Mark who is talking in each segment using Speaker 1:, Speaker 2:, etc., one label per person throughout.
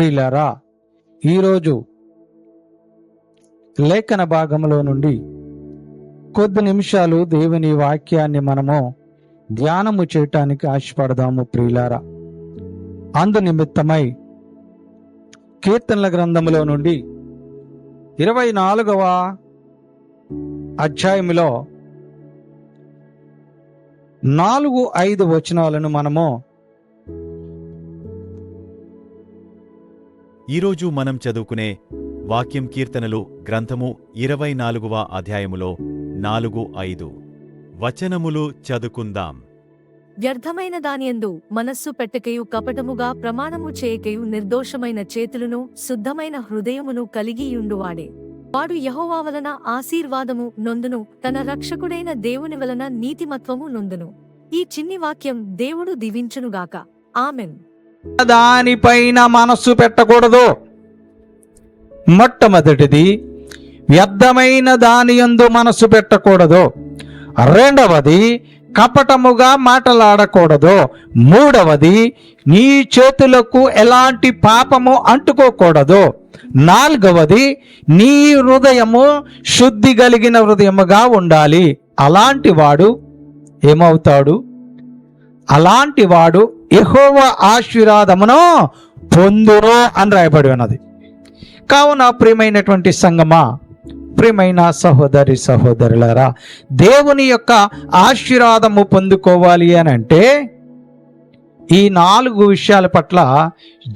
Speaker 1: ప్రియులారా, ఈరోజు లేఖన భాగంలో నుండి కొద్ది నిమిషాలు దేవుని వాక్యాన్ని మనము ధ్యానము చేయటానికి ఆశపడదాము. ప్రియులారా, అందు నిమిత్తమై కీర్తనల గ్రంథములో నుండి 24వ అధ్యాయములో 4-5 వచనాలను మనము
Speaker 2: ఈరోజు మనం చదువుకునే వాక్యం కీర్తనలు గ్రంథము 24వ అధ్యాయములో 4-5 వచనములు చదువుకుందాం.
Speaker 3: వ్యర్థమైన దానియందు మనస్సు పెట్టకయు కపటముగా ప్రమాణము చేయకయు నిర్దోషమైన చేతులను శుద్ధమైన హృదయమును కలిగియుండువాడే. వాడు యెహోవా వలన ఆశీర్వాదము నొందును, తన రక్షకుడైన దేవుని వలన నీతిమత్వము నొందును. ఈ చిన్ని వాక్యం దేవుడు దీవించునుగాక. ఆమెన్.
Speaker 1: దానిపైన మనస్సు పెట్టకూడదు. మొట్టమొదటిది, వ్యర్థమైన దాని యందు మనస్సు పెట్టకూడదు. రెండవది, కపటముగా మాటలాడకూడదు. మూడవది, నీ చేతులకు ఎలాంటి పాపము అంటుకోకూడదు. నాలుగవది, నీ హృదయము శుద్ధి కలిగిన హృదయముగా ఉండాలి. అలాంటి వాడు ఏమవుతాడు? అలాంటి వాడు యెహోవా ఆశీర్వాదమును పొందును అని రాయబడి ఉన్నది. కావున ప్రియమైనటువంటి సంగమా, ప్రియమైన సహోదరి సహోదరులారా, దేవుని యొక్క ఆశీర్వాదము పొందుకోవాలి అని అంటే ఈ 4 విషయాల పట్ల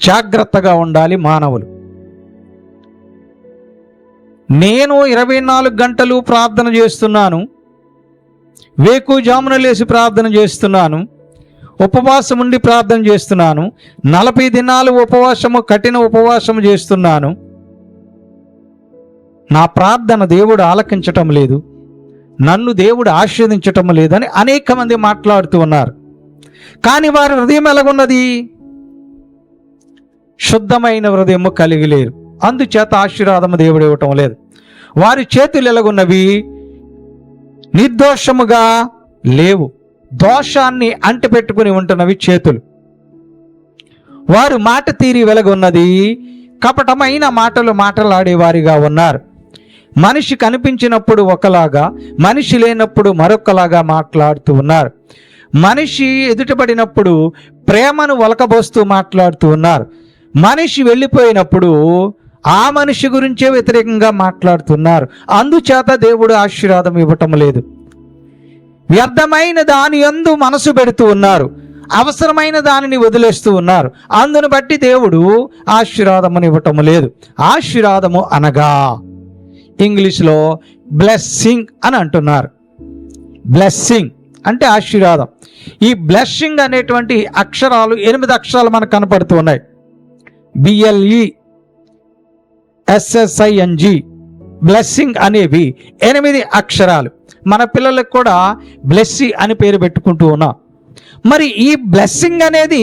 Speaker 1: జాగ్రత్తగా ఉండాలి మానవులు. నేను 24 గంటలు ప్రార్థన చేస్తున్నాను, వేకుజామున లేచి ప్రార్థన చేస్తున్నాను, ఉపవాసం ఉండి ప్రార్థన చేస్తున్నాను, 40 దినాలు ఉపవాసము, కఠిన ఉపవాసము చేస్తున్నాను, నా ప్రార్థన దేవుడు ఆలకించటం లేదు, నన్ను దేవుడు ఆశీర్వదించటం లేదని అనేక మంది మాట్లాడుతూ ఉన్నారు. కానీ వారి హృదయం ఎలాగున్నది? శుద్ధమైన హృదయము కలిగి లేరు. అందుచేత ఆశీర్వాదము దేవుడు ఇవ్వటం లేదు. వారి చేతులు ఎలాగున్నవి? నిర్దోషముగా లేవు. దోషాన్ని అంటిపెట్టుకుని ఉంటున్నవి చేతులు. వారు మాట తీరి వెలగొన్నది కపటమైన మాటలు మాట్లాడేవారిగా ఉన్నారు. మనిషి కనిపించినప్పుడు ఒకలాగా, మనిషి లేనప్పుడు మరొకలాగా మాట్లాడుతూ ఉన్నారు. మనిషి ఎదుటపడినప్పుడు ప్రేమను ఒలకబోస్తూ మాట్లాడుతూ ఉన్నారు. మనిషి వెళ్ళిపోయినప్పుడు ఆ మనిషి గురించే వ్యతిరేకంగా మాట్లాడుతున్నారు. అందుచేత దేవుడు ఆశీర్వాదం ఇవ్వటం లేదు. వ్యర్థమైన దాని యందు మనసు పెడుతూ ఉన్నారు, అవసరమైన దానిని వదిలేస్తూ ఉన్నారు. అందును బట్టి దేవుడు ఆశీర్వాదమును ఇవ్వటం లేదు. ఆశీర్వాదము అనగా ఇంగ్లీష్లో బ్లెస్సింగ్ అని అంటున్నారు. బ్లెస్సింగ్ అంటే ఆశీర్వాదం. ఈ బ్లెస్సింగ్ అనేటువంటి అక్షరాలు 8 అక్షరాలు మనకు కనపడుతూ ఉన్నాయి. BLESSING బ్లెస్సింగ్ అనేవి 8 అక్షరాలు. మన పిల్లలకు కూడా బ్లెస్సి అని పేరు పెట్టుకుంటూ ఉన్నాం. మరి ఈ బ్లెస్సింగ్ అనేది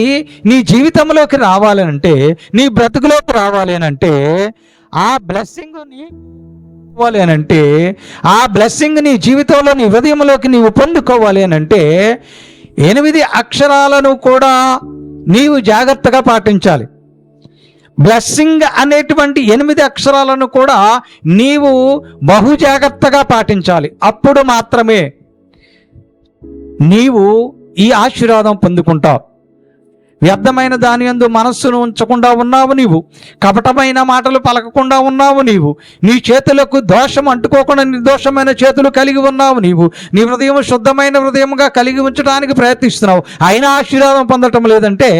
Speaker 1: నీ జీవితంలోకి రావాలనంటే, నీ బ్రతుకులోకి రావాలి అనంటే, ఆ బ్లెస్సింగ్ ఇవ్వాలి అనంటే, ఆ బ్లెస్సింగ్ నీ జీవితంలో, నీ హృదయంలోకి నీవు పొందుకోవాలి అనంటే 8 అక్షరాలను కూడా నీవు జాగ్రత్తగా పాటించాలి. బ్లెస్సింగ్ అనేటువంటి 8 అక్షరాలను కూడా నీవు బహు జాగ్రత్తగా పాటించాలి. అప్పుడు మాత్రమే నీవు ఈ ఆశీర్వాదం పొందుకుంటావు. వ్యర్థమైన దాని యందు మనస్సును ఉంచకుండా ఉన్నావు నీవు. కపటమైన మాటలు పలకకుండా ఉన్నావు నీవు. నీ చేతులకు దోషం అంటుకోకుండా నిర్దోషమైన చేతులు కలిగి ఉన్నావు నీవు. నీ హృదయం శుద్ధమైన హృదయముగా కలిగి ఉంచడానికి ప్రయత్నిస్తున్నావు, అయినా ఆశీర్వాదం పొందటం లేదంటే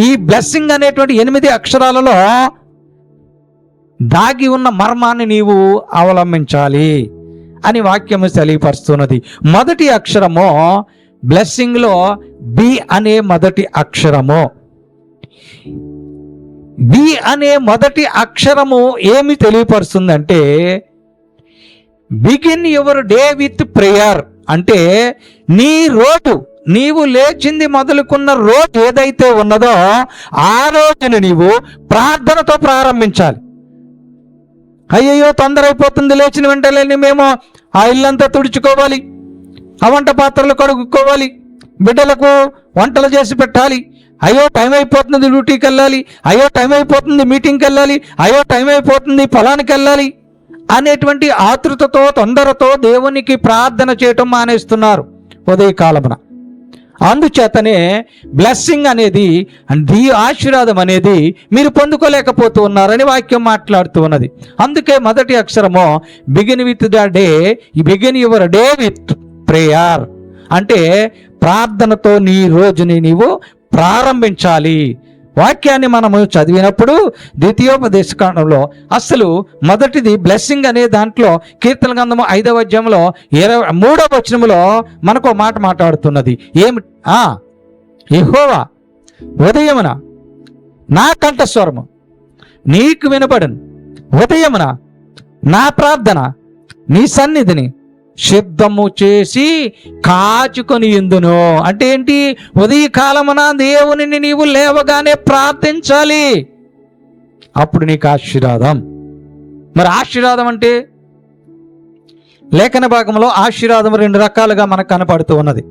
Speaker 1: ఈ బ్లెస్సింగ్ అనేటువంటి 8 అక్షరాలలో దాగి ఉన్న మర్మాన్ని నీవు అవలంబించాలి అని వాక్యము తెలియపరుస్తున్నది. మొదటి అక్షరము బ్లెస్సింగ్లో బి అనే మొదటి అక్షరము. బి అనే మొదటి అక్షరము ఏమి తెలియపరుస్తుందంటే, begin your day with prayer. అంటే నీ రోజు, నీవు లేచింది మొదలుకున్న రోజు ఏదైతే ఉన్నదో ఆ రోజును నీవు ప్రార్థనతో ప్రారంభించాలి. అయ్యయ్యో తొందర అయిపోతుంది, లేచిన వెంటనే మేము ఆ ఇల్లంతా తుడుచుకోవాలి, ఆ వంట పాత్రలు కడుక్కోవాలి, బిడ్డలకు వంటలు చేసి పెట్టాలి, అయ్యో టైం అయిపోతుంది డ్యూటీకి వెళ్ళాలి, అయ్యో టైం అయిపోతుంది మీటింగ్కి వెళ్ళాలి, అయ్యో టైం అయిపోతుంది పొలానికి వెళ్ళాలి అనేటువంటి ఆతృతతో తొందరతో దేవునికి ప్రార్థన చేయటం మానేస్తున్నారు ఉదయకాలమున. అందుచేతనే బ్లెస్సింగ్ అనేది ఈ ఆశీర్వాదం అనేది మీరు పొందుకోలేకపోతూ ఉన్నారని వాక్యం మాట్లాడుతూ ఉన్నది. అందుకే మొదటి అక్షరము begin with the day, begin your day with prayer, అంటే ప్రార్థనతో నీ రోజుని నీవు ప్రారంభించాలి. వాక్యాన్ని మనము చదివినప్పుడు ద్వితీయోపదేశకాండంలో అసలు మొదటిది బ్లెస్సింగ్ అనే దాంట్లో కీర్తన గ్రంథము 5వ అధ్యాయంలో 23వ వచనములో మనకు మాట మాట్లాడుతున్నది. ఏమి? యెహోవా ఉదయమున నా కంఠస్వరము నీకు వినపడను, ఉదయమున నా ప్రార్థన నీ సన్నిధిని సిద్ధము చేసి కాచుకొని ఇందును. అంటే ఏంటి? ఉదయకాలమున దేవునిని నీవు లేవగానే ప్రార్థించాలి, అప్పుడు నీకు ఆశీర్వాదం. మరి ఆశీర్వాదం అంటే లేఖన భాగంలో ఆశీర్వాదం 2 రకాలుగా మనకు కనపడుతూ ఉన్నది.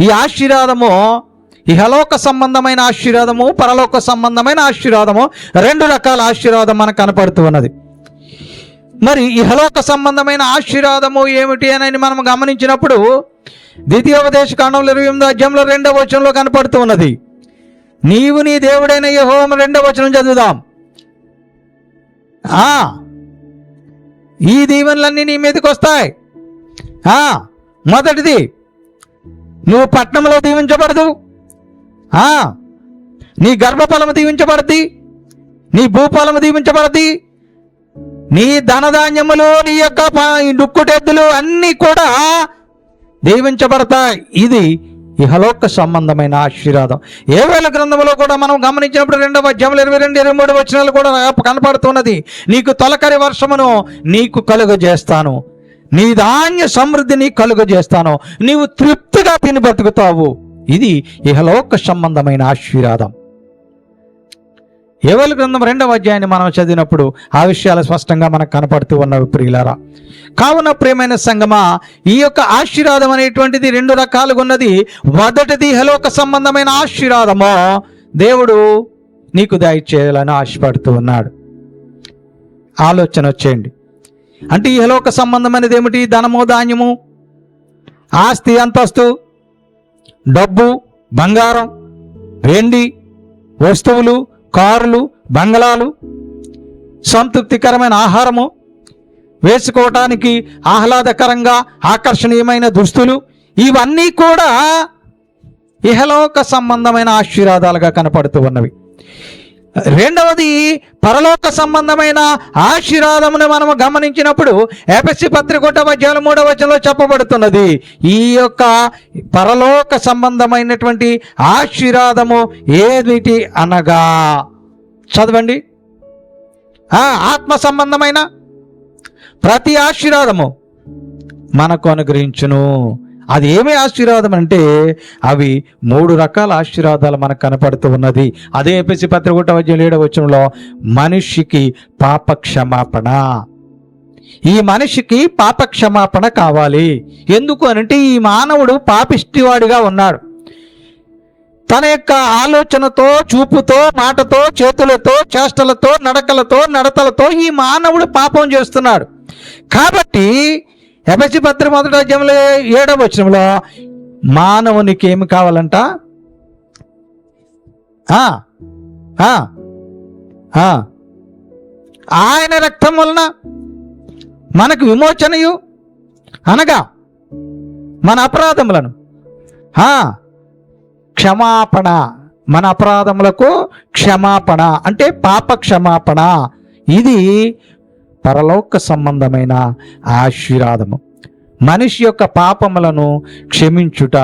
Speaker 1: ఈ ఆశీర్వాదము ఇహలోక సంబంధమైన ఆశీర్వాదము, పరలోక సంబంధమైన ఆశీర్వాదము, 2 రకాల ఆశీర్వాదం మనకు కనపడుతూ ఉన్నది. మరి ఇహలోక సంబంధమైన ఆశీర్వాదము ఏమిటి అని మనం గమనించినప్పుడు ద్వితీయోపదేశకాండంలో 28వ అధ్యాయంలో 2వ వచనంలో కనపడుతూ ఉన్నది. నీవు నీ దేవుడైన యెహోవా, 2వ వచనం చదువుదాం. ఈ దీవెనలన్నీ నీ మీదకి వస్తాయి. మొదటిది, నువ్వు పట్టణంలో దీవించబడదు, నీ గర్భఫలము దీవించబడద్ది, నీ భూఫలము దీవించబడద్ది, నీ ధనధాన్యములు, నీ యొక్క డుక్కుటెద్దులు అన్నీ కూడా దీవించబడతాయి. ఇది ఇహలోక సంబంధమైన ఆశీర్వాదం. యోవేలు గ్రంథంలో కూడా మనం గమనించినప్పుడు 2వ అధ్యాయంలో 22, 23 వచనాలు కూడా కనపడుతున్నది. నీకు తొలకరి వర్షమును నీకు కలుగజేస్తాను, నీ ధాన్య సమృద్ధిని కలుగజేస్తాను, నీవు తృప్తిగా తిని బతుకుతావు. ఇది ఇహలోక సంబంధమైన ఆశీర్వాదం. యోవేలు గ్రంథం 2వ అధ్యాయాన్ని మనం చదివినప్పుడు ఆ విషయాలు స్పష్టంగా మనకు కనపడుతూ ఉన్నవి ప్రియులారా. కావున ప్రియమైన సంగమా, ఈ యొక్క ఆశీర్వాదం అనేటువంటిది 2 రకాలుగా ఉన్నది. మొదటిది ఇహలోక సంబంధమైన ఆశీర్వాదము దేవుడు నీకు దయచేయాలని ఆశపడుతూ ఉన్నాడు. ఆలోచన వచ్చేయండి. అంటే ఇహలోక సంబంధమైనది ఏమిటి? ధనము, ధాన్యము, ఆస్తి, అంతస్తు, డబ్బు, బంగారం, వెండి, వస్తువులు, కారులు, బంగళాలు, సంతృప్తికరమైన ఆహారము, వేసుకోవటానికి ఆహ్లాదకరంగా ఆకర్షణీయమైన దుస్తులు, ఇవన్నీ కూడా ఇహలోక సంబంధమైన ఆశీర్వాదాలుగా కనపడుతూ ఉన్నవి. రెండవది పరలోక సంబంధమైన ఆశీర్వాదమును మనము గమనించినప్పుడు ఎఫెసీ పత్రిక 1వ అధ్యాయం 3వ వచనంలో చెప్పబడుతున్నది. ఈ యొక్క పరలోక సంబంధమైనటువంటి ఆశీర్వాదము ఏమిటి అనగా, చదవండి, ఆత్మ సంబంధమైన ప్రతి ఆశీర్వాదము మనకు అనుగ్రహించును. అది ఏమి ఆశీర్వాదం అంటే అవి 3 రకాల ఆశీర్వాదాలు మనకు కనపడుతూ ఉన్నది. అదే ఎఫెసీ పత్రిక 1వ అధ్యాయం 7వ వచనంలో మనిషికి పాప క్షమాపణ. ఈ మనిషికి పాప క్షమాపణ కావాలి. ఎందుకు అనంటే ఈ మానవుడు పాపిష్టివాడిగా ఉన్నాడు. తన యొక్క ఆలోచనతో, చూపుతో, మాటతో, చేతులతో, చేష్టలతో, నడతలతో ఈ మానవుడు పాపం చేస్తున్నాడు. కాబట్టి ఎఫెసీ పత్రిక 1వ అధ్యాయంలో 7వ వచనంలో మానవునికి ఏమి కావాలంట? ఆయన రక్తం వలన మనకు విమోచనయు, అనగా మన అపరాధములను క్షమాపణ, మన అపరాధములకు క్షమాపణ అంటే పాప క్షమాపణ. ఇది పరలోక సంబంధమైన ఆశీర్వాదము. మనిషి యొక్క పాపములను క్షమించుట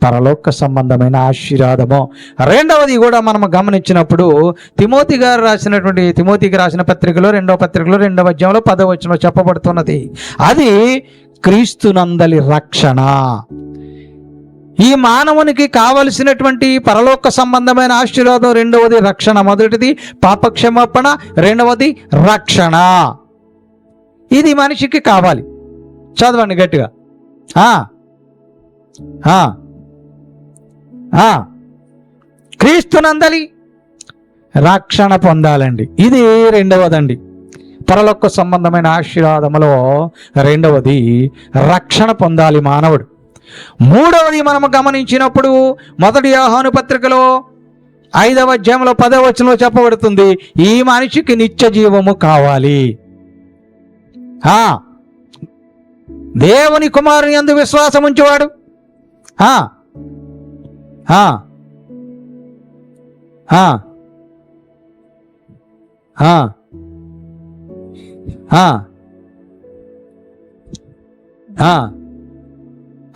Speaker 1: పరలోక సంబంధమైన ఆశీర్వాదము. రెండవది కూడా మనం గమనించినప్పుడు తిమోతికి రాసిన పత్రికలో 2వ పత్రికలో 2వ అధ్యాయంలో 10వ వచనంలో చెప్పబడుతున్నది. అది క్రీస్తునందలి రక్షణ. ఈ మానవునికి కావలసినటువంటి పరలోక సంబంధమైన ఆశీర్వాదం రెండవది రక్షణ. మొదటిది పాపక్షమాపణ, రెండవది రక్షణ. ఇది మనిషికి కావాలి. చదవండి గట్టిగా. క్రీస్తునందలి రక్షణ పొందాలండి. ఇది రెండవదండి. పరలోక సంబంధమైన ఆశీర్వాదములో రెండవది రక్షణ పొందాలి మానవుడు. మూడవది మనము గమనించినప్పుడు మొదటి యోహాను పత్రికలో 5వ అధ్యాయంలో 10వ వచనంలో చెప్పబడుతుంది, ఈ మనిషికి నిత్య జీవము కావాలి. దేవుని కుమారుని యందు విశ్వాసం ఉంచేవాడు ఆ ఆ ఆ ఆ ఆ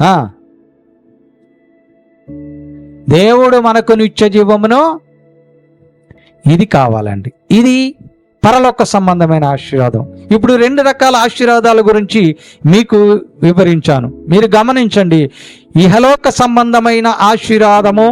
Speaker 1: ఆ దేవుడు మనకు నిత్య జీవమును ఇది కావాలండి. ఇది పరలోక సంబంధమైన ఆశీర్వాదం. ఇప్పుడు 2 రకాల ఆశీర్వాదాల గురించి మీకు వివరించాను. మీరు గమనించండి, ఇహలోక సంబంధమైన ఆశీర్వాదము,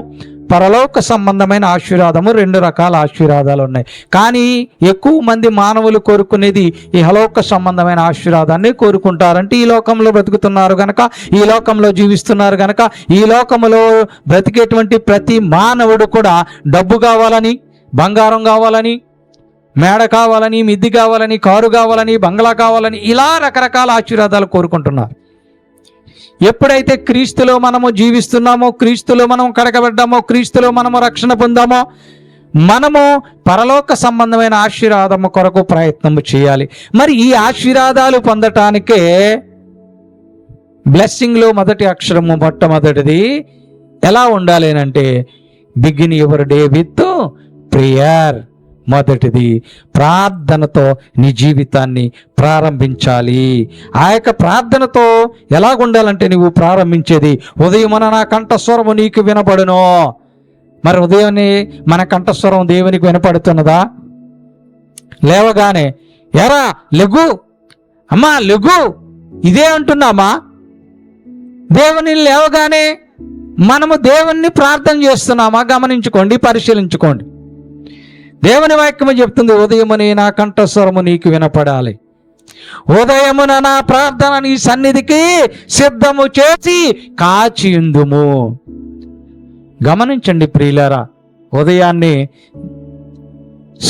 Speaker 1: పరలోక సంబంధమైన ఆశీర్వాదము 2 రకాల ఆశీర్వాదాలు ఉన్నాయి. కానీ ఎక్కువ మంది మానవులు కోరుకునేది ఇహలోక సంబంధమైన ఆశీర్వాదాన్ని కోరుకుంటారంటే ఈ లోకంలో బ్రతుకుతున్నారు గనక, ఈ లోకంలో జీవిస్తున్నారు గనక, ఈ లోకంలో బ్రతికేటువంటి ప్రతి మానవుడు కూడా డబ్బు కావాలని, బంగారం కావాలని, మేడ కావాలని, మిద్ది కావాలని, కారు కావాలని, బంగ్లా కావాలని, ఇలా రకరకాల ఆశీర్వాదాలు కోరుకుంటున్నారు. ఎప్పుడైతే క్రీస్తులో మనము జీవిస్తున్నామో, క్రీస్తులో మనం కడగబడ్డామో, క్రీస్తులో మనము రక్షణ పొందామో, మనము పరలోక సంబంధమైన ఆశీర్వాదము కొరకు ప్రయత్నము చేయాలి. మరి ఈ ఆశీర్వాదాలు పొందటానికే బ్లెస్సింగ్లో మొదటి అక్షరము మొట్టమొదటిది ఎలా ఉండాలి అంటే begin your day with prayer. మొదటిది ప్రార్థనతో నీ జీవితాన్ని ప్రారంభించాలి. ఆ యొక్క ప్రార్థనతో ఎలాగుండాలంటే నువ్వు ప్రారంభించేది, ఉదయమున నా కంఠస్వరము నీకు వినపడును. మరి ఉదయాన్నే మన కంఠస్వరం దేవునికి వినపడుతున్నదా? లేవగానే ఎరా లెగు, అమ్మా లెగు, ఇదే అంటున్నామా? దేవుని లేవగానే మనము దేవుణ్ణి ప్రార్థన చేస్తున్నామా? గమనించుకోండి, పరిశీలించుకోండి. దేవుని వాక్యము చెప్తుంది, ఉదయమునే నా కంఠస్వరము నీకు వినపడాలి. ఉదయమున నా ప్రార్థన నీ సన్నిధికి సిద్ధము చేసి కాచియుందుము. గమనించండి ప్రియులారా, ఉదయాన్నే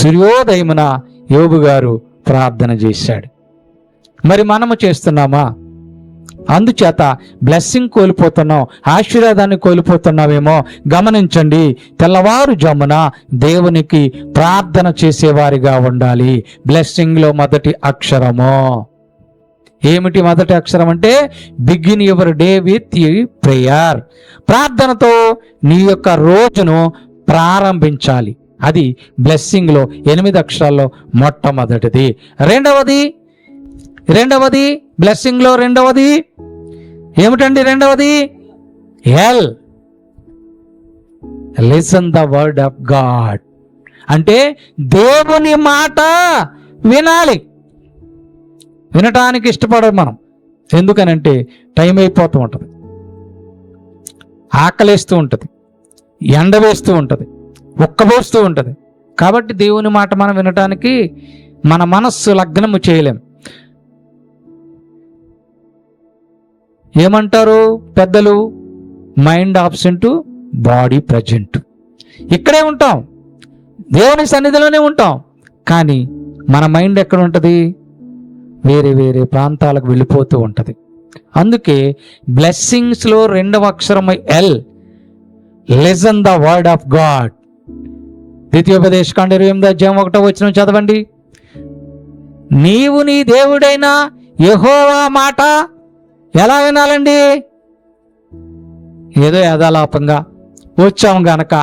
Speaker 1: సూర్యోదయమున యోబు గారు ప్రార్థన చేశాడు. మరి మనము చేస్తున్నామా? అందుచేత బ్లెస్సింగ్ కోల్పోతున్నాం, ఆశీర్వాదాన్ని కోల్పోతున్నామేమో. గమనించండి, తెల్లవారుజామున దేవునికి ప్రార్థన చేసేవారిగా ఉండాలి. బ్లెస్సింగ్లో మొదటి అక్షరము ఏమిటి? మొదటి అక్షరం అంటే begin your day with prayer. ప్రార్థనతో నీ యొక్క రోజును ప్రారంభించాలి. అది బ్లెస్సింగ్లో 8 అక్షరాల్లో మొట్టమొదటిది. రెండవది బ్లెస్సింగ్లో రెండవది ఏమిటండి? రెండవది L listen the word of God. అంటే దేవుని మాట వినాలి. వినటానికి ఇష్టపడదు మనం. ఎందుకనంటే టైం అయిపోతూ ఉంటుంది, ఆకలేస్తూ ఉంటుంది, ఎండ వేస్తూ ఉంటుంది, ఉక్కబోస్తూ ఉంటుంది. కాబట్టి దేవుని మాట మనం వినటానికి మన మనస్సు లగ్నము చేయలేం. ఏమంటారు పెద్దలు? Mind absent, body present. ఇక్కడే ఉంటాం, దేవుని సన్నిధిలోనే ఉంటాం, కానీ మన మైండ్ ఎక్కడ ఉంటుంది? వేరే వేరే ప్రాంతాలకు వెళ్ళిపోతూ ఉంటుంది. అందుకే బ్లెస్సింగ్స్లో 2వ అక్షరం L, listen the word of God. ద్వితీయోపదేశకాండ 28వ అధ్యాయం 1వ వచనం చదవండి. నీవు నీ దేవుడైన యెహోవా మాట ఎలా వినాలండి? ఏదో యథాలాపంగా వచ్చాం గనక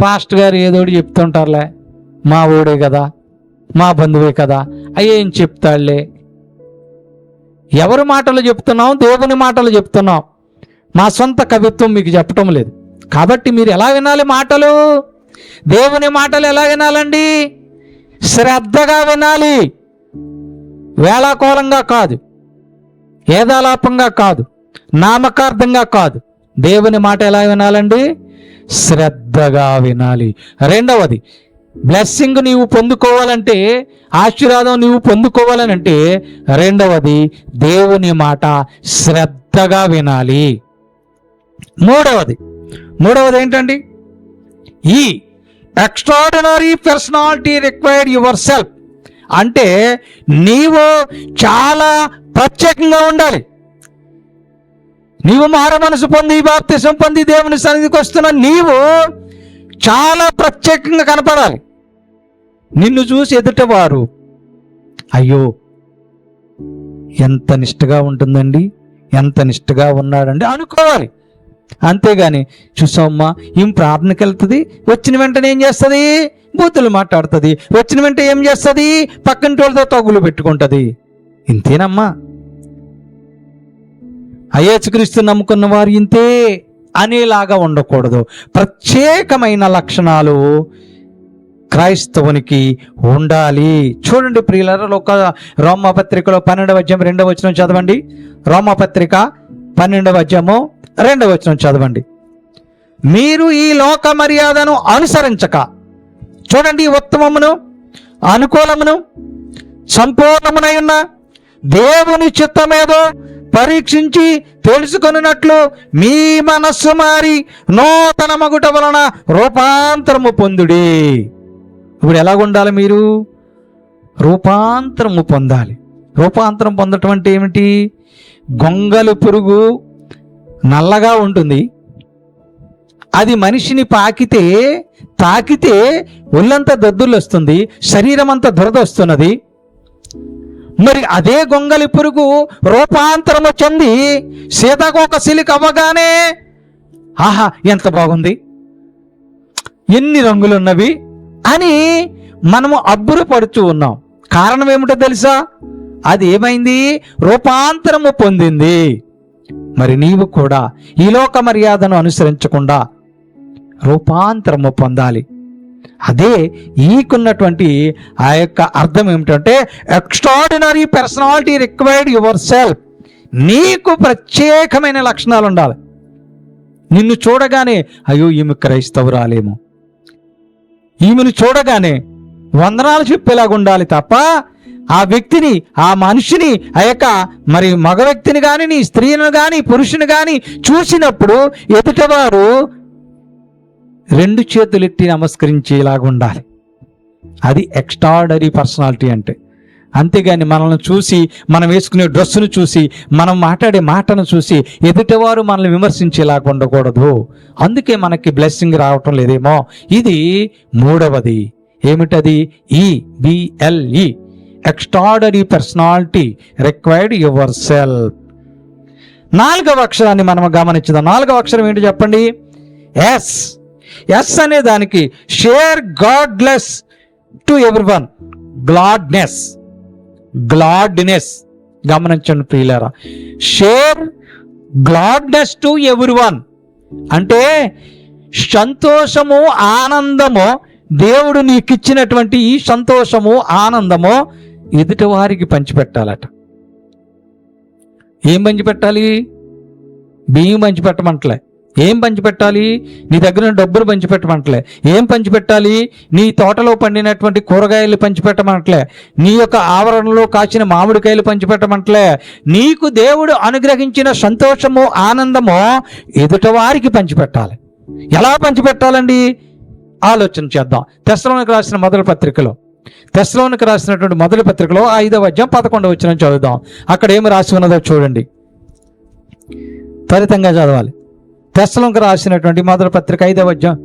Speaker 1: పాస్టర్ గారు ఏదోటి చెప్తుంటారులే, మా ఊడే కదా, మా బంధువే కదా, అయ్యేం చెప్తాడులే. ఎవరి మాటలు చెప్తున్నాం? దేవుని మాటలు చెప్తున్నాం. మా సొంత కవిత్వం మీకు చెప్పటం లేదు. కాబట్టి మీరు ఎలా వినాలి మాటలు? దేవుని మాటలు ఎలా వినాలండి? శ్రద్ధగా వినాలి, వేళాకోళంగా కాదు, ఏదాలాపంగా కాదు, నామకార్థంగా కాదు. దేవుని మాట ఎలా వినాలండి? శ్రద్ధగా వినాలి. రెండవది, బ్లెస్సింగ్ నీవు పొందుకోవాలంటే, ఆశీర్వాదం నీవు పొందుకోవాలనంటే రెండవది దేవుని మాట శ్రద్ధగా వినాలి. మూడవది ఏంటండి? ఈ extraordinary personality required your self అంటే నీవు చాలా ప్రత్యేకంగా ఉండాలి. నీవు మారు మనసు పొంది బాప్తిసం పొంది దేవుని సన్నిధికి వస్తున్న నీవు చాలా ప్రత్యేకంగా కనపడాలి. నిన్ను చూసి ఎదుటవారు అయ్యో ఎంత నిష్ఠగా ఉంటుందండి, ఎంత నిష్ఠగా ఉన్నాడండి అనుకోవాలి. అంతేగాని చూసావమ్మా ఈమె ప్రార్థనకి వెళ్తుంది, వచ్చిన వెంటనే ఏం చేస్తుంది, బూతులు మాట్లాడుతుంది, వచ్చిన వెంటనే ఏం చేస్తుంది, పక్కన వాళ్ళతో తగులు పెట్టుకుంటుంది. ఇంతేనమ్మా, యేసుక్రీస్తు నమ్ముకున్న వారు ఇంతే అనేలాగా ఉండకూడదు. ప్రత్యేకమైన లక్షణాలు క్రైస్తవునికి ఉండాలి. చూడండి ప్రియులారా, రోమాపత్రికలో 12వ అధ్యాయం 2వ వచనం చదవండి. రోమాపత్రిక 12వ అధ్యాయము 2వ వచనం చదవండి. మీరు ఈ లోక మర్యాదను అనుసరించక, చూడండి, ఉత్తమమును అనుకూలమును సంపూర్ణమునై ఉన్న దేవుని చిత్తమేదో పరీక్షించి తెలుసుకొనున్నట్లు మీ మనస్సు మారి నూతన మగుట వలన రూపాంతరము పొందుడి. ఇప్పుడు ఎలాగ ఉండాలి, మీరు రూపాంతరము పొందాలి. రూపాంతరం పొందటం అంటే ఏమిటి? గొంగలి పురుగు నల్లగా ఉంటుంది, అది మనిషిని తాకితే ఒళ్ళంతా దద్దుర్లు వస్తుంది, శరీరం అంతా దురద వస్తున్నది. మరి అదే గొంగలి పురుగు రూపాంతరము చెంది సీతాకోక సిలిక అవ్వగానే ఆహా ఎంత బాగుంది, ఎన్ని రంగులున్నవి అని మనము అబ్బురపడుతూ ఉన్నాం. కారణం ఏమిటో తెలుసా? అది ఏమైంది? రూపాంతరము పొందింది. మరి నీవు కూడా ఈ లోక మర్యాదను అనుసరించకుండా రూపాంతరము పొందాలి. అదే ఈకున్నటువంటి ఆ యొక్క అర్థం ఏమిటంటే extraordinary personality required your self. నీకు ప్రత్యేకమైన లక్షణాలు ఉండాలి. నిన్ను చూడగానే అయ్యో ఈమె క్రైస్తవురాలేమో, ఈమెను చూడగానే వందనాలు చెప్పేలాగా ఉండాలి తప్ప ఆ వ్యక్తిని, ఆ మనిషిని, ఆ యొక్క మరి మగ వ్యక్తిని కానీ, నీ స్త్రీని కానీ, పురుషుని కానీ చూసినప్పుడు ఎదుటవారు 2 చేతులెత్తి నమస్కరించేలాగా ఉండాలి. అది ఎక్స్ట్రాడినరీ పర్సనాలిటీ అంటే. అంతేగాని మనల్ని చూసి, మనం వేసుకునే డ్రెస్సును చూసి, మనం మాట్లాడే మాటను చూసి ఎదుటివారు మనల్ని విమర్శించేలాగా ఉండకూడదు. అందుకే మనకి బ్లెస్సింగ్ రావటం లేదేమో. ఇది 3వది. ఏమిటది? EBLE, extraordinary personality required your self. 4వ అక్షరాన్ని మనం గమనించుదాం. 4వ అక్షరం ఏంటి చెప్పండి? ఎస్ అనే దానికి share godless to everyone. Gladness గమనించండి ప్రియులారా. షేర్ గ్లాడ్నెస్ టు ఎవ్రీవన్ అంటే సంతోషము, ఆనందము, దేవుడు నీకు ఇచ్చినటువంటి ఈ సంతోషము, ఆనందము ఎదుటి వారికి పంచిపెట్టాలట. ఏం పంచిపెట్టాలి? బియ్యం పంచిపెట్టమంటలే. ఏం పంచిపెట్టాలి? నీ దగ్గర డబ్బులు పంచిపెట్టమంటలే. ఏం పంచిపెట్టాలి? నీ తోటలో పండినటువంటి కూరగాయలు పంచిపెట్టమంటలే. నీ యొక్క ఆవరణలో కాచిన మామిడికాయలు పంచిపెట్టమంటలే. నీకు దేవుడు అనుగ్రహించిన సంతోషము, ఆనందము ఎదుటవారికి పంచిపెట్టాలి. ఎలా పంచిపెట్టాలండి? ఆలోచన చేద్దాం. తెస్సలోనికి రాసిన మొదటి పత్రికలో, తెస్సలోనికి రాసినటువంటి మొదటి పత్రికలో 5వ అధ్యాయం 11వ వచనం చదువుదాం. అక్కడ ఏమి రాసి ఉన్నదో చూడండి, త్వరితంగా చదవాలి. తెస్సలోనికి రాసినటువంటి మొదటి పత్రిక 5వ అధ్యాయం.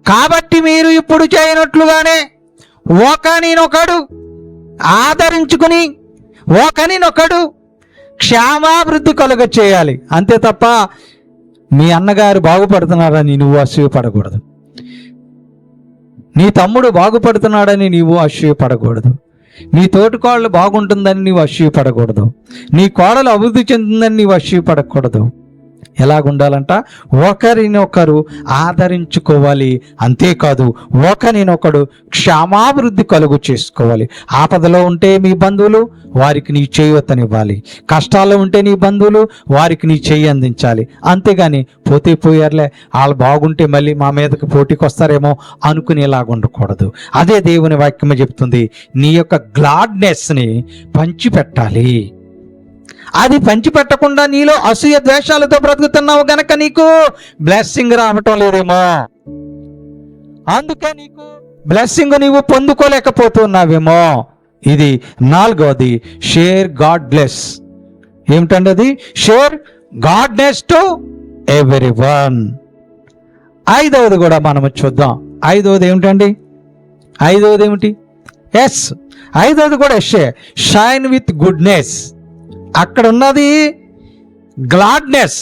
Speaker 1: కాబట్టి మీరు ఇప్పుడు చేయనట్లుగానే ఒకనినొకడు ఆదరించుకుని ఒకనినొకడు క్షేమాభివృద్ధి కలుగ చేయాలి. అంతే తప్ప మీ అన్నగారు బాగుపడుతున్నారని నువ్వు అసూయపడకూడదు. నీ తమ్ముడు బాగుపడుతున్నాడని నీవు అసూయపడకూడదు. నీ తోటికోడలు బాగుంటుందని నీవు అసూయపడకూడదు. నీ కోడలు అభివృద్ధి చెందుతుందని నీవు అసూయపడకూడదు. ఎలాగుండాలంట? ఒకరినొకరు ఆదరించుకోవాలి. అంతేకాదు ఒకరినొకడు క్షేమాభివృద్ధి కలుగు చేసుకోవాలి. ఆపదలో ఉంటే మీ బంధువులు వారికి నీ చేయవతనివ్వాలి. కష్టాల్లో ఉంటే నీ బంధువులు వారికి నీ చేయి అందించాలి. అంతేగాని పోతే పోయారులే, వాళ్ళు బాగుంటే మళ్ళీ మా మీదకి పోటీకి వస్తారేమో అనుకునేలాగా ఉండకూడదు. అదే దేవుని వాక్యం చెప్తుంది. నీ యొక్క గ్లాడ్నెస్ని పంచిపెట్టాలి. అది పంచిపెట్టకుండా నీలో అసూయ ద్వేషాలతో బ్రతుకుతున్నావు గనక నీకు బ్లెస్సింగ్ రావటం లేదేమో. అందుకే నీకు బ్లెస్సింగ్ నీవు పొందుకోలేకపోతున్నావేమో. ఇది 4వది, షేర్ గాడ్ బ్లెస్. ఏమిటండి అది? Share goodness to everyone. 5వది కూడా మనము చూద్దాం. 5వది ఏమిటండి? 5వది ఏమిటి? ఎస్. 5వది కూడా ఎస్ఏ, షైన్ విత్ గుడ్నెస్. అక్కడ ఉన్నది గ్లాడ్నెస్,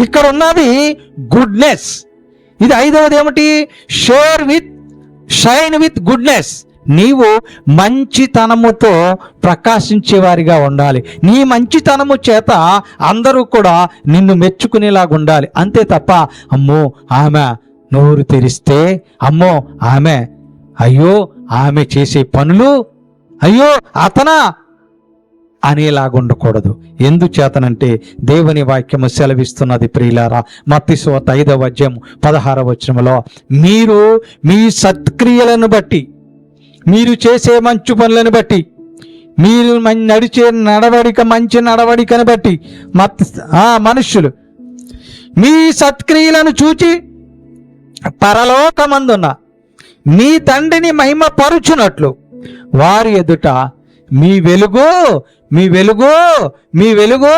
Speaker 1: ఇక్కడ ఉన్నది గుడ్నెస్. ఇది 5వది ఏమిటి? Shine with goodness. నీవు మంచితనముతో ప్రకాశించేవారిగా ఉండాలి. నీ మంచితనము చేత అందరూ కూడా నిన్ను మెచ్చుకునేలాగా ఉండాలి. అంతే తప్ప అమ్మో ఆమె నోరు తెరిస్తే, అమ్మో ఆమె, అయ్యో ఆమె చేసే పనులు, అయ్యో అతనా అనేలాగా ఉండకూడదు. ఎందుచేతనంటే దేవుని వాక్యము సెలవిస్తున్నది ప్రియులారా, మత్తయి సువార్త 5వ అధ్యాయం 16వ వచనములో, మీరు మీ సత్క్రియలను బట్టి, మీరు చేసే మంచి పనులను బట్టి, మీరు నడిచే నడవడిక మంచి నడవడికను బట్టి మనుష్యులు మీ సత్క్రియలను చూచి పరలోకమందున్న మీ తండ్రిని మహిమ పరుచునట్లు వారి ఎదుట మీ వెలుగు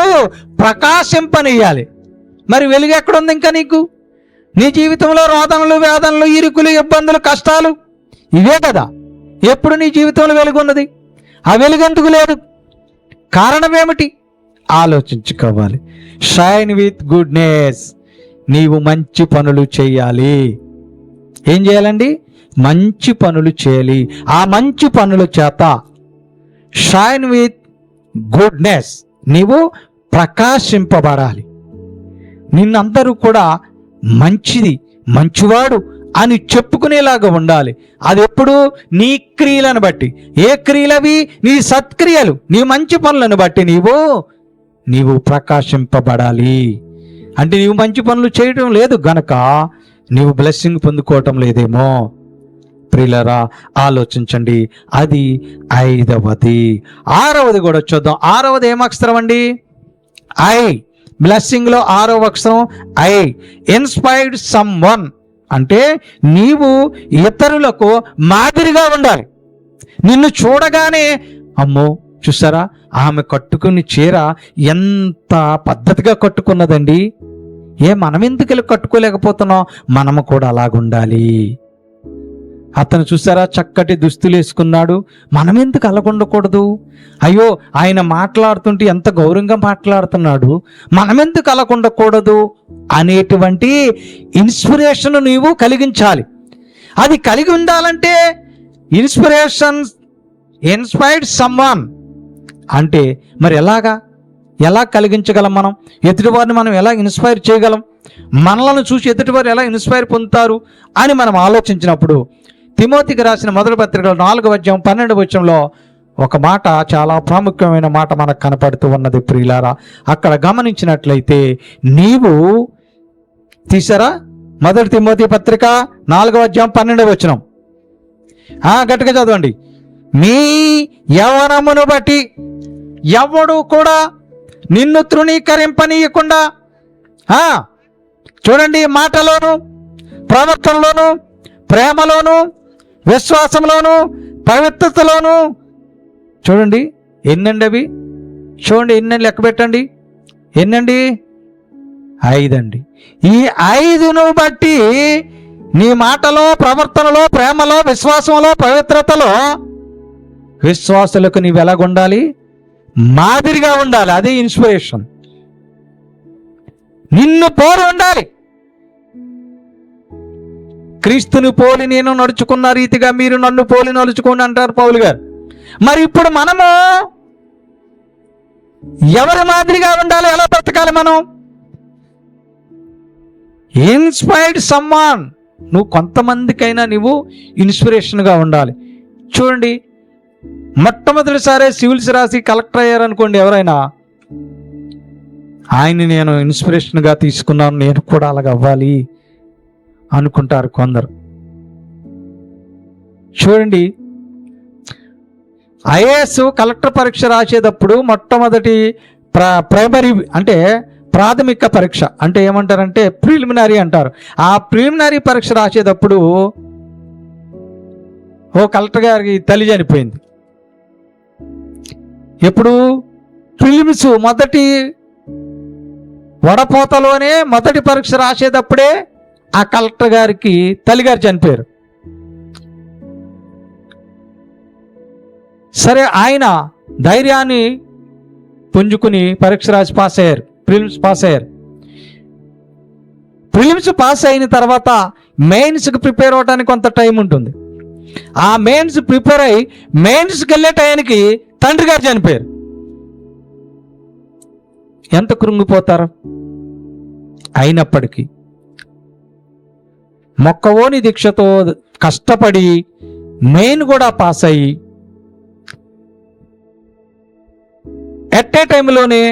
Speaker 1: ప్రకాశింపనియ్యాలి. మరి వెలుగు ఎక్కడుంది ఇంకా నీకు? నీ జీవితంలో రోదనలు, వేదనలు, ఇరుకులు, ఇబ్బందులు, కష్టాలు ఇవే కదా. ఎప్పుడు నీ జీవితంలో వెలుగు ఉన్నది? ఆ వెలుగు ఎందుకు లేదు? కారణం ఏమిటి? ఆలోచించుకోవాలి. Shine with goodness. నీవు మంచి పనులు చేయాలి. ఏం చేయాలండి? మంచి పనులు చేయాలి. ఆ మంచి పనుల చేత షైన్ విత్ గుడ్నెస్ నీవు ప్రకాశింపబడాలి. నిన్నందరూ కూడా మంచివాడు అని చెప్పుకునేలాగా ఉండాలి. అది ఎప్పుడు? నీ క్రియలను బట్టి. ఏ క్రియలవి? నీ సత్క్రియలు, నీ మంచి పనులను బట్టి నీవు ప్రకాశింపబడాలి. అంటే నీవు మంచి పనులు చేయటం లేదు గనక నీవు బ్లెస్సింగ్ పొందుకోవటం లేదేమో. ప్రియులారా ఆలోచించండి. అది 5వది. 6వది కూడా చూద్దాం. 6వది ఏం అక్షరం అండి? ఐ. బ్లెస్సింగ్లో 6వ అక్షరం ఐ. ఇన్స్పైర్డ్ సమ్ వన్ అంటే నీవు ఇతరులకు మాదిరిగా ఉండాలి. నిన్ను చూడగానే అమ్మో చూసారా ఆమె కట్టుకుని చీర ఎంత పద్ధతిగా కట్టుకున్నదండి, మనం ఎందుకు కట్టుకోలేకపోతున్నాం? మనము కూడా అలాగుండాలి. అతను చూసారా చక్కటి దుస్తులు వేసుకున్నాడు, మనం ఎందుకు అలాగుండకూడదు? అయ్యో ఆయన మాట్లాడుతుంటే ఎంత గౌరవంగా మాట్లాడుతున్నాడు, మనం ఎందుకు అలాగుండకూడదు అనేటువంటి ఇన్స్పిరేషన్ నీవు కలిగించాలి. అది కలిగి ఉండాలంటే ఇన్స్పైర్డ్ సమ్వన్ అంటే మరి ఎలా కలిగించగలం? మనం ఎదుటివారిని మనం ఎలా ఇన్స్పైర్ చేయగలం? మనలను చూసి ఎదుటివారు ఎలా ఇన్స్పైర్ పొందుతారు అని మనం ఆలోచించినప్పుడు తిమోతికి రాసిన మొదటి పత్రికలో 4వ అధ్యాయం 12వ వచనంలో ఒక మాట, చాలా ప్రాముఖ్యమైన మాట మనకు కనపడుతూ ఉన్నది ప్రియులారా. అక్కడ గమనించినట్లయితే నీవు తీసారా మొదటి తిమోతి పత్రిక 4వ అధ్యాయం 12వ వచనం గట్టిగా చదవండి. మీ యవ్వనమును బట్టి ఎవడు కూడా నిన్ను తృణీకరింపనీయకుండా, చూడండి, మాటలోను, ప్రవర్తనలోను, ప్రేమలోను, విశ్వాసంలోను, పవిత్రతలోను, చూడండి ఎన్నండి అవి, చూడండి ఎన్నని లెక్క పెట్టండి, ఎన్నండి? 5 అండి. ఈ 5ను బట్టి నీ మాటలో, ప్రవర్తనలో, ప్రేమలో, విశ్వాసంలో, పవిత్రతలో విశ్వాసులకు నీవు ఎలాగుండాలి? మాదిరిగా ఉండాలి. అదే ఇన్స్పిరేషన్. నిన్ను పోలి ఉండాలి. క్రీస్తుని పోలి నేను నడుచుకున్న రీతిగా మీరు నన్ను పోలి నడుచుకోండి అంటారు పౌలు గారు. మరి ఇప్పుడు మనము ఎవరి మాదిరిగా ఉండాలి? ఎలా బ్రతకాలి మనం? Inspired someone. నువ్వు కొంతమందికైనా నువ్వు ఇన్స్పిరేషన్గా ఉండాలి. చూడండి, మొట్టమొదటిసారి సివిల్స్ రాసి కలెక్టర్ అయ్యారనుకోండి, ఎవరైనా ఆయన్ని నేను ఇన్స్పిరేషన్గా తీసుకున్నాను, నేను కూడా అలాగ అవ్వాలి అనుకుంటారు కొందరు. చూడండి, ఐఏఎస్ కలెక్టర్ పరీక్ష రాసేటప్పుడు మొట్టమొదటి ప్రైమరీ అంటే ప్రాథమిక పరీక్ష అంటే ఏమంటారంటే ప్రిలిమినరీ అంటారు. ఆ ప్రిలిమినరీ పరీక్ష రాసేటప్పుడు ఓ కలెక్టర్ గారికి తల్లి చనిపోయింది. ఎప్పుడు ప్రిలిమ్స్ మొదటి వడపోతలోనే మొదటి పరీక్ష రాసేటప్పుడే ఆ కలెక్టర్ గారికి తల్లిగారు చనిపోయారు. సరే, ఆయన ధైర్యాన్ని పుంజుకుని పరీక్ష రాసి పాస్ అయ్యారు. ప్రిలిమ్స్ పాస్ అయ్యారు. ప్రిలిమ్స్ పాస్ అయిన తర్వాత మెయిన్స్కి ప్రిపేర్ అవ్వడానికి కొంత టైం ఉంటుంది. ఆ మెయిన్స్ ప్రిపేర్ అయ్యి మెయిన్స్కి వెళ్ళే టైంకి తండ్రి గారు చనిపోయారు. ఎంత కృంగిపోతారు. అయినప్పటికీ మొక్కవోని దీక్షతో కష్టపడి మెయిన్ కూడా పాస్ అయ్యి ఎట్ ఏ టైంలోనే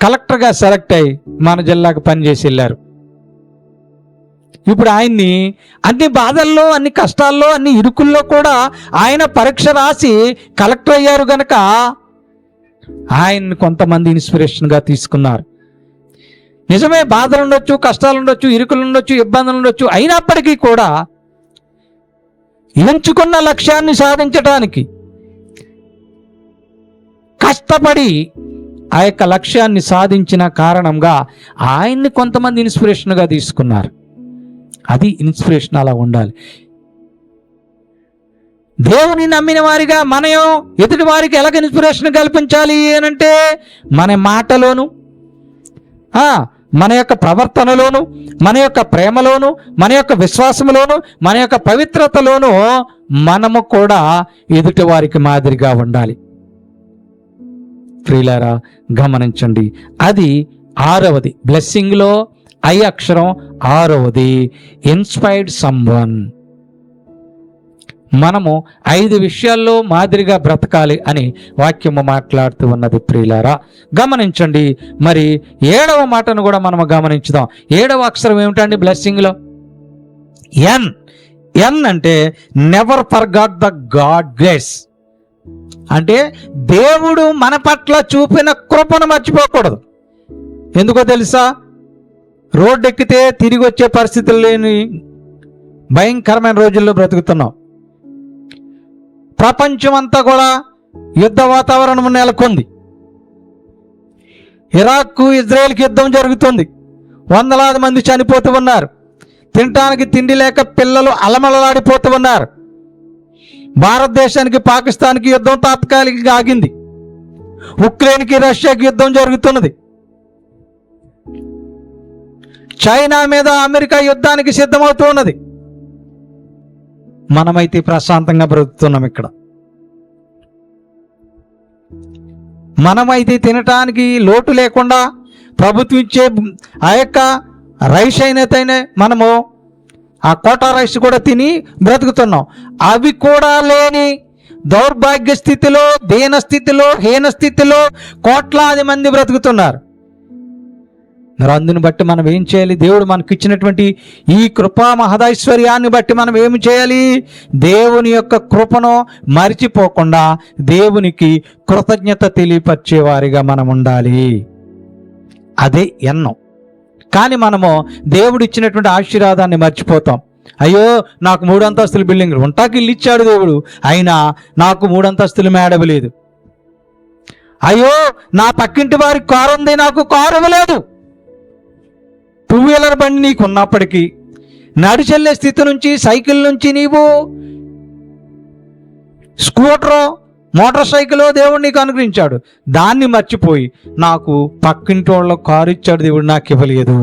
Speaker 1: కలెక్టర్గా సెలెక్ట్ అయ్యి మన జిల్లాకు పనిచేసి వెళ్ళారు. ఇప్పుడు ఆయన్ని అన్ని బాధల్లో, అన్ని కష్టాల్లో, అన్ని ఇరుకుల్లో కూడా ఆయన పరీక్ష రాసి కలెక్టర్ అయ్యారు గనక ఆయన్ని కొంతమంది ఇన్స్పిరేషన్గా తీసుకున్నారు. నిజమే, బాధలు ఉండొచ్చు, కష్టాలు ఉండొచ్చు, ఇరుకులు ఉండొచ్చు, ఇబ్బందులు ఉండొచ్చు. అయినప్పటికీ కూడా ఎంచుకున్న లక్ష్యాన్ని సాధించడానికి కష్టపడి ఆ యొక్క లక్ష్యాన్ని సాధించిన కారణంగా ఆయన్ని కొంతమంది ఇన్స్పిరేషన్గా తీసుకున్నారు. అది ఇన్స్పిరేషన్, అలా ఉండాలి. దేవుని నమ్మిన వారిగా మనం ఎదుటి వారికి ఎలాగ ఇన్స్పిరేషన్ కల్పించాలి అని అంటే మన మాటలోను, మన యొక్క ప్రవర్తనలోను, మన యొక్క ప్రేమలోను, మన యొక్క విశ్వాసంలోను, మన యొక్క పవిత్రతలోను మనము కూడా ఎదుటి వారికి మాదిరిగా ఉండాలి. ప్రియులారా, గమనించండి, అది 6వది. బ్లెస్సింగ్లో ఐ అక్షరం 6వది, ఇన్స్పైర్డ్ సమ్వన్. మనము 5 విషయాల్లో మాదిరిగా బ్రతకాలి అని వాక్యము మాట్లాడుతూ ఉన్నది. ప్రియులారా, గమనించండి. మరి 7వ మాటను కూడా మనము గమనించుదాం. 7వ అక్షరం ఏమిటండి బ్లెస్సింగ్లో? ఎన్. ఎన్ అంటే never forgot the God grace. అంటే దేవుడు మన పట్ల చూపిన కృపను మర్చిపోకూడదు. ఎందుకో తెలుసా? రోడ్డు ఎక్కితే తిరిగి వచ్చే పరిస్థితులు లేని భయంకరమైన రోజుల్లో బ్రతుకుతున్నాం. ప్రపంచం అంతా కూడా యుద్ధ వాతావరణం నెలకొంది. ఇరాక్ ఇజ్రాయెల్కి యుద్ధం జరుగుతుంది. వందలాది మంది చనిపోతూ ఉన్నారు. తినటానికి తిండి లేక పిల్లలు అలమలలాడిపోతూ ఉన్నారు. భారతదేశానికి పాకిస్తాన్కి యుద్ధం తాత్కాలికంగా ఆగింది. ఉక్రెయిన్కి రష్యాకి యుద్ధం జరుగుతున్నది. చైనా మీద అమెరికా యుద్ధానికి సిద్ధమవుతూ ఉన్నది. మనమైతే ప్రశాంతంగా బ్రతుకుతున్నాం. ఇక్కడ మనమైతే తినటానికి లోటు లేకుండా ప్రభుత్వం ఇచ్చే ఆ యొక్క రైస్ అయినతేనే మనము ఆ కోటా రైస్ కూడా తిని బ్రతుకుతున్నాం. అవి కూడా లేని దౌర్భాగ్య స్థితిలో, దీన స్థితిలో, హీన స్థితిలో కోట్లాది మంది బ్రతుకుతున్నారు. మరి అందుని బట్టి మనం ఏం చేయాలి? దేవుడు మనకు ఇచ్చినటువంటి ఈ కృపా మహదైశ్వర్యాన్ని బట్టి మనం ఏమి చేయాలి? దేవుని యొక్క కృపను మరిచిపోకుండా దేవునికి కృతజ్ఞత తెలియపరిచేవారిగా మనం ఉండాలి. అదే ఎన్నం. కానీ మనము దేవుడు ఇచ్చినటువంటి ఆశీర్వాదాన్ని మర్చిపోతాం. అయ్యో, నాకు 3 అంతస్తుల బిల్డింగ్ ఉంటాకి ఇల్లు ఇచ్చాడు దేవుడు, అయినా నాకు 3 అంతస్తుల మేడ ఇవ్వలేదు. అయ్యో, నా పక్కింటి వారికి కారు ఉంది, నాకు కారు ఇవ్వలేదు. 2 వీలర్ బండి నీకు ఉన్నప్పటికీ నడిచెళ్ళే స్థితి నుంచి, సైకిల్ నుంచి నీవు స్కూటరో, మోటార్ సైకిల్ దేవుడు నీకు అనుగ్రహించాడు. దాన్ని మర్చిపోయి నాకు పక్కింటి వాళ్ళ కారు ఇచ్చాడు దేవుడు, నాకు ఇవ్వలేదు.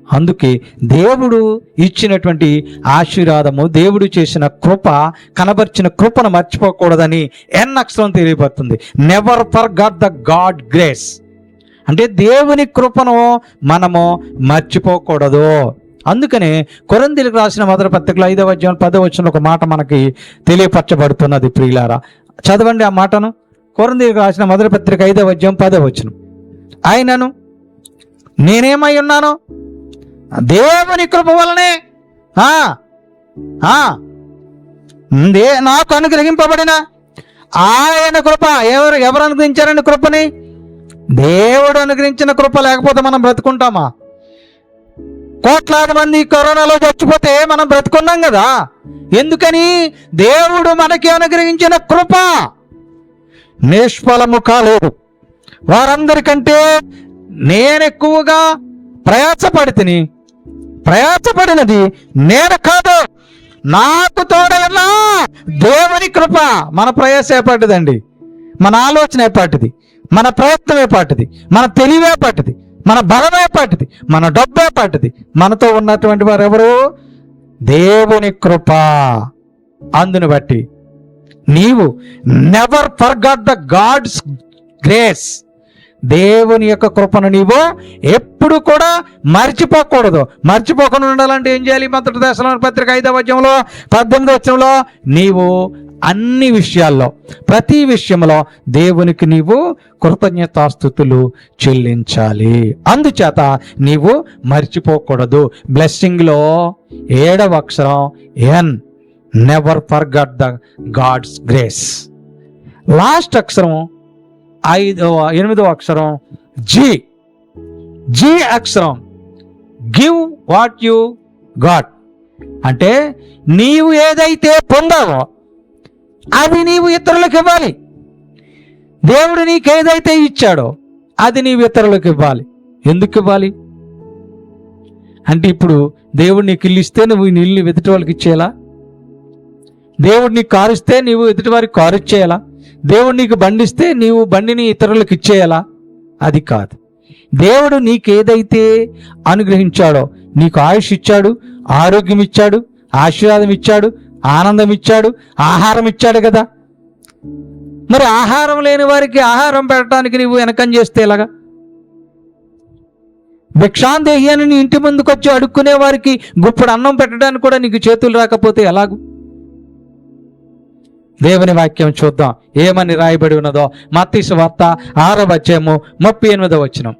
Speaker 1: అందుకే దేవుడు ఇచ్చినటువంటి ఆశీర్వాదము, దేవుడు చేసిన కృప, కనబర్చిన కృపను మర్చిపోకూడదని ఎన్ అక్షరం తెలియబడుతుంది. Never forgot the God grace. అంటే దేవుని కృపను మనము మర్చిపోకూడదు. అందుకనే కొరింథీయులకు రాసిన మొదటి పత్రికలో 5వ అధ్యాయం 10వ వచనంలో ఒక మాట మనకి తెలియపరచబడుతున్నది. ప్రియులారా, చదవండి ఆ మాటను. కొరింథీయులకు రాసిన మొదటి పత్రిక 5వ అధ్యాయం 10వ వచనం. ఆయనను నేనేమై ఉన్నాను? దేవుని కృప వలనే నాకు అనుగ్రహింపబడిన ఆయన కృప. ఎవరు అనుగ్రహించారండి కృపని? దేవుడు అనుగ్రహించిన కృప లేకపోతే మనం బ్రతుకుంటామా? కోట్లాది మంది కరోనాలో చచ్చిపోతే మనం బ్రతుకున్నాం కదా. ఎందుకని? దేవుడు మనకి అనుగ్రహించిన కృప నిష్ఫలము కాలేదు. వారందరికంటే నేను ఎక్కువగా ప్రయాసపడినది నేను కాదు, నాకు తోడైన దేవుని కృప. మన ప్రయాస ఏపాటిదండి? మన ఆలోచన ఏపాటిది? మన ప్రయత్నం ఏపాటిది? మన తెలివే పాటిది? మన బలమే పాటిది? మన డబ్బే పాటిది? మనతో ఉన్నటువంటి వారు ఎవరు? దేవుని కృప. అందుని బట్టి నీవు never forgot the God's grace. దేవుని యొక్క కృపను నీవు ఎప్పుడు కూడా మర్చిపోకూడదు. మర్చిపోకుండా ఉండాలంటే ఏం చేయాలి? మొదటి దశలోని పత్రిక 5వ అధ్యాయంలో 18వ వచనంలో నీవు అన్ని విషయాల్లో, ప్రతి విషయంలో దేవునికి నీవు కృతజ్ఞతాస్తుతులు చెల్లించాలి. అందుచేత నీవు మర్చిపోకూడదు. బ్లెస్సింగ్లో 7వ అక్షరం N, never forgot the God's grace. Last అక్షరం 8వ అక్షరం జీ అక్షరం, గివ్ వాట్ యు గాట్. అంటే నీవు ఏదైతే పొందావో అది నీవు ఇతరులకు ఇవ్వాలి. దేవుడు నీకు ఏదైతే ఇచ్చాడో అది నీవు ఇతరులకు ఇవ్వాలి. ఎందుకు ఇవ్వాలి అంటే, ఇప్పుడు దేవుడు నీకు ఇల్లు ఇస్తే నువ్వు ఈ ఇల్లు ఎదుటి వాళ్ళకి ఇచ్చేయాలా? దేవుడు నీకు కారు ఇస్తే నీవు ఎదుటి వారికి కారు ఇచ్చేయాలా? దేవుడు నీకు బండి ఇస్తే నీవు బండిని ఇతరులకు ఇచ్చేయాలా? అది కాదు. దేవుడు నీకు ఏదైతే అనుగ్రహించాడో, నీకు ఆయుష్ ఇచ్చాడు, ఆరోగ్యం ఇచ్చాడు, ఆశీర్వాదం ఇచ్చాడు, ఆనందం ఇచ్చాడు, ఆహారం ఇచ్చాడు కదా. మరి ఆహారం లేని వారికి ఆహారం పెట్టడానికి నీవు వెనకం చేస్తే ఎలాగా? భిక్షాందేహి అని నీ ఇంటి ముందుకు వచ్చి అడుక్కునే వారికి గుప్పుడు అన్నం పెట్టడానికి కూడా నీకు చేతులు రాకపోతే ఎలాగూ? దేవుని వాక్యం చూద్దాం ఏమని రాయబడి ఉన్నదో. మత్తయి సువార్త 6వ అధ్యాయము 38వ వచనం.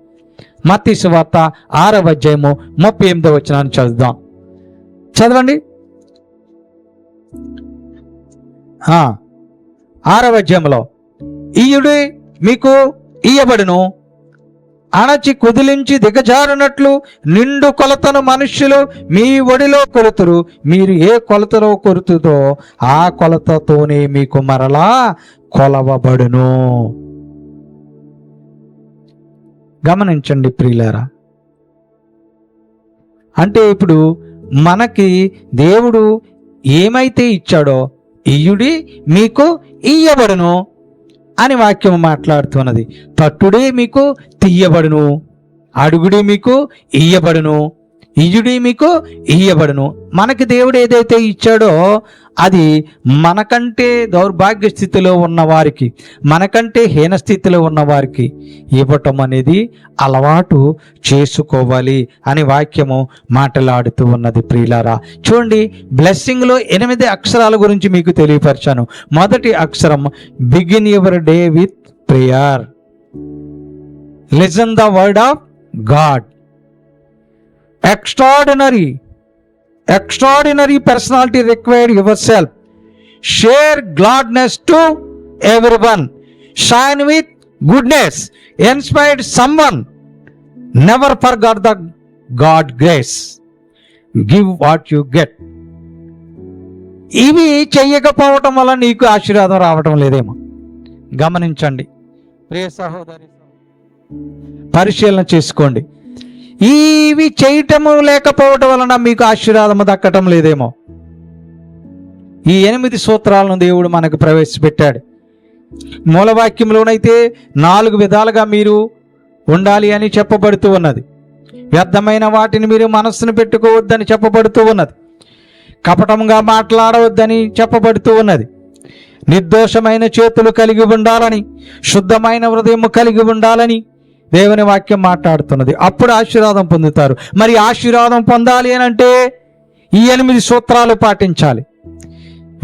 Speaker 1: మత్తయి సువార్త 6వ అధ్యాయము 38వ వచనాన్ని చదువుదాం. చదవండి. 6వ అధ్యాయంలో ఈయుడి మీకు ఇయ్యబడును, అణచి కుదిలించి దిగజారునట్లు నిండు కొలతను మనుష్యులు మీ ఒడిలో కొలుతురు. మీరు ఏ కొలతలో కొలుతుందో ఆ కొలతతోనే మీకు మరలా కొలవబడును. గమనించండి ప్రియులారా. అంటే ఇప్పుడు మనకి దేవుడు ఏమైతే ఇచ్చాడో ఇయ్యుడి మీకు ఇయ్యబడును అని వాక్యం మాట్లాడుతున్నది. తట్టుడే మీకు తీయబడును, అడుగుడి మీకు ఇయ్యబడును, ఇయ్యుడి మీకు ఇయ్యబడును. మనకి దేవుడు ఏదైతే ఇచ్చాడో అది మనకంటే దౌర్భాగ్య స్థితిలో ఉన్న వారికి, మనకంటే హీన స్థితిలో ఉన్న వారికి ఇవ్వటం అనేది అలవాటు చేసుకోవాలి అని వాక్యము మాట్లాడుతూ ఉన్నది. ప్రియులారా చూడండి, బ్లెస్సింగ్లో 8 అక్షరాల గురించి మీకు తెలియపరిచాను. మొదటి అక్షరం begin your day with prayer. Listen the word of God. Extraordinary personality required yourself. Share gladness to everyone. Shine with goodness. Inspire someone. Never forget the God grace. Give what you get. ఇవి చెయ్యకపోవటం వల్ల నీకు ఆశీర్వాదం రావటం లేదేమో గమనించండి. ప్రియ సహోదరి, పరిశీలన చేసుకోండి. ఇవి చేయటము లేకపోవటం వలన మీకు ఆశీర్వాదము దక్కటం లేదేమో. ఈ 8 సూత్రాలను దేవుడు మనకు ప్రవేశపెట్టాడు. మూలవాక్యంలోనైతే 4 విధాలుగా మీరు ఉండాలి అని చెప్పబడుతూ ఉన్నది. వ్యర్థమైన వాటిని మీరు మనస్సును పెట్టుకోవద్దని చెప్పబడుతూ ఉన్నది. కపటంగా మాట్లాడవద్దని చెప్పబడుతూ ఉన్నది. నిర్దోషమైన చేతులు కలిగి ఉండాలని, శుద్ధమైన హృదయం కలిగి ఉండాలని దేవుని వాక్యం మాట్లాడుతున్నది. అప్పుడు ఆశీర్వాదం పొందుతారు. మరి ఆశీర్వాదం పొందాలి అని అంటే ఈ 8 సూత్రాలు పాటించాలి.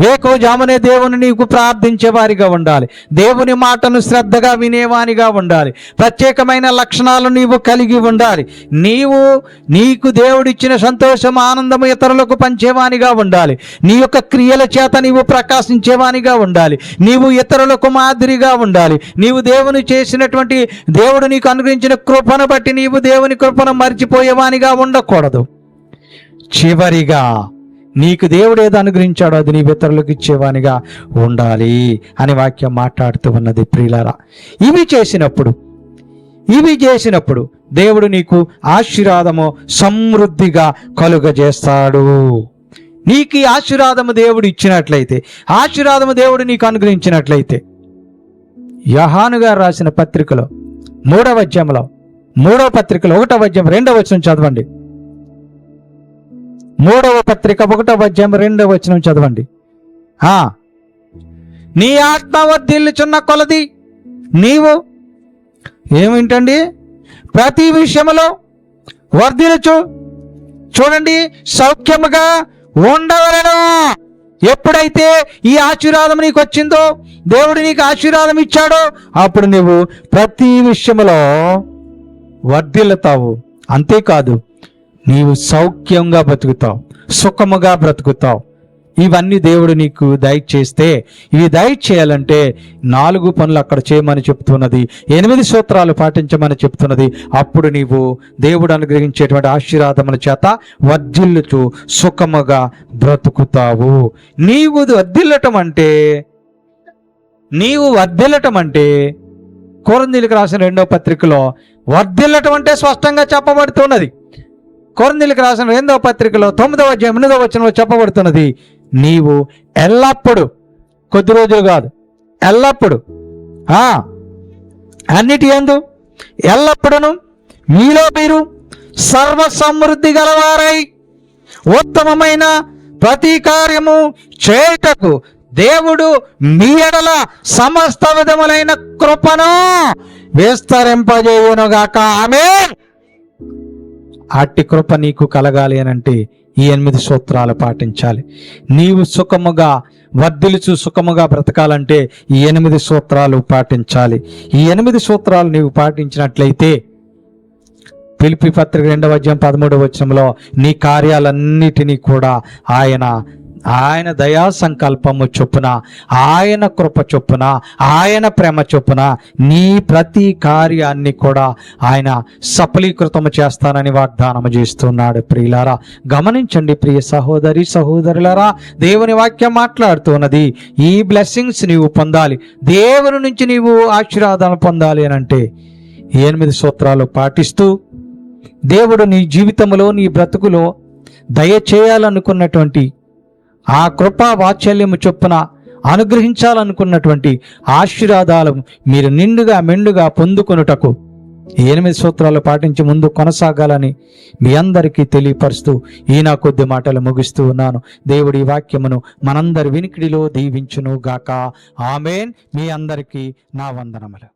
Speaker 1: వేకువజామునే దేవుని నీకు ప్రార్థించే వారిగా ఉండాలి. దేవుని మాటను శ్రద్ధగా వినేవానిగా ఉండాలి. ప్రత్యేకమైన లక్షణాలు నీవు కలిగి ఉండాలి. నీకు దేవుడిచ్చిన సంతోషం, ఆనందము ఇతరులకు పంచేవానిగా ఉండాలి. నీ యొక్క క్రియల చేత నీవు ప్రకాశించేవానిగా ఉండాలి. నీవు ఇతరులకు మాదిరిగా ఉండాలి. నీవు దేవుని చేసినటువంటి, దేవుడు నీకు అనుగ్రహించిన కృపను బట్టి నీవు దేవుని కృపను మర్చిపోయేవానిగా ఉండకూడదు. చివరిగా నీకు దేవుడు ఏదో అనుగ్రహించాడో అది నీ ఇతరులకు ఇచ్చేవానిగా ఉండాలి అని వాక్యం మాట్లాడుతూ ఉన్నది. ప్రియులారా, ఇవి చేసినప్పుడు దేవుడు నీకు ఆశీర్వాదము సమృద్ధిగా కలుగజేస్తాడు. నీకు ఈ ఆశీర్వాదము దేవుడు ఇచ్చినట్లయితే, ఆశీర్వాదము దేవుడు నీకు అనుగ్రహించినట్లయితే, యోహాను గారు రాసిన పత్రికలో 3వ అధ్యాయంలో 1వ అధ్యాయం 2వ వచనం చదవండి. 3వ పత్రిక 1వ అధ్యాయం 2వ వచనం చదవండి. నీ ఆత్మ వర్ధిల్లుచున్న కొలది నీవు ఏమిటండి? ప్రతి విషయములో వర్ధిల్లుచు, చూడండి, సౌఖ్యముగా ఉండవలెను. ఎప్పుడైతే ఈ ఆశీర్వాదం నీకు వచ్చిందో, దేవుడు నీకు ఆశీర్వాదం ఇచ్చాడో, అప్పుడు నువ్వు ప్రతి విషయములో వర్ధిల్లుతావు. అంతేకాదు, నీవు సౌఖ్యంగా బ్రతుకుతావు, సుఖముగా బ్రతుకుతావు. ఇవన్నీ దేవుడు నీకు దయచేస్తే, ఇవి దయచేయాలంటే 4 పనులు అక్కడ చేయమని చెప్తున్నది, 8 సూత్రాలు పాటించమని చెప్తున్నది. అప్పుడు నీవు దేవుడు అనుగ్రహించేటువంటి ఆశీర్వాదముల చేత వర్ధిల్లుతూ సుఖముగా బ్రతుకుతావు. నీవు వర్ధిల్లటం అంటే కొరింథీయులకు రాసిన 2వ పత్రికలో వర్ధిల్లటం అంటే స్పష్టంగా చెప్పబడుతున్నది. కొరింథీయులకు రాసిన 2వ పత్రికలో 9వ అధ్యాయం 8వ వచనంలో చెప్పబడుతున్నది, నీవు ఎల్లప్పుడు, కొద్ది రోజులు కాదు, ఎల్లప్పుడు, అన్నిటి యందు ఎల్లప్పుడూ మీలో మీరు సర్వ సమృద్ధి గలవారై ఉత్తమమైన ప్రతి కార్యము చేయుటకు దేవుడు మీ ఎడల సమస్త విధములైన కృపను విస్తరింపజేయునుగాక. ఆమేన్. అట్టి కృప నీకు కలగాలి అనంటే ఈ 8 సూత్రాలు పాటించాలి. నీవు సుఖముగా వర్ధిల్లుచు సుఖముగా బ్రతకాలంటే ఈ 8 సూత్రాలు పాటించాలి. ఈ 8 సూత్రాలు నీవు పాటించినట్లయితే ఫిలిప్పీ పత్రిక 2వ అధ్యాయం 13వ వచనంలో నీ కార్యాలన్నిటినీ కూడా ఆయన దయా సంకల్పము చొప్పున, ఆయన కృప చొప్పున, ఆయన ప్రేమ చొప్పున నీ ప్రతి కార్యాన్ని కూడా ఆయన సఫలీకృతము చేస్తానని వాగ్దానము చేస్తున్నాడు. ప్రియులారా, గమనించండి ప్రియ సహోదరి సహోదరులారా, దేవుని వాక్యం మాట్లాడుతున్నది, ఈ బ్లెస్సింగ్స్ నీవు పొందాలి, దేవుని నుంచి నీవు ఆశీర్వాదాలు పొందాలి అని అంటే 8 సూత్రాలు పాటిస్తూ దేవుడు నీ జీవితంలో, నీ బ్రతుకులో దయచేయాలనుకున్నటువంటి ఆ కృపా వాత్సల్యము చొప్పున అనుగ్రహించాలనుకున్నటువంటి ఆశీర్వాదాలు మీరు నిండుగా మెండుగా పొందుకొనుటకు 8 సూత్రాలు పాటించి ముందు కొనసాగాలని మీ అందరికీ తెలియపరుస్తూ ఈ నా కొద్ది మాటలు ముగిస్తూ ఉన్నాను. దేవుడి వాక్యమును మనందరి వినికిడిలో దీవించును గాక. ఆమేన్. మీ అందరికీ నా వందనములు.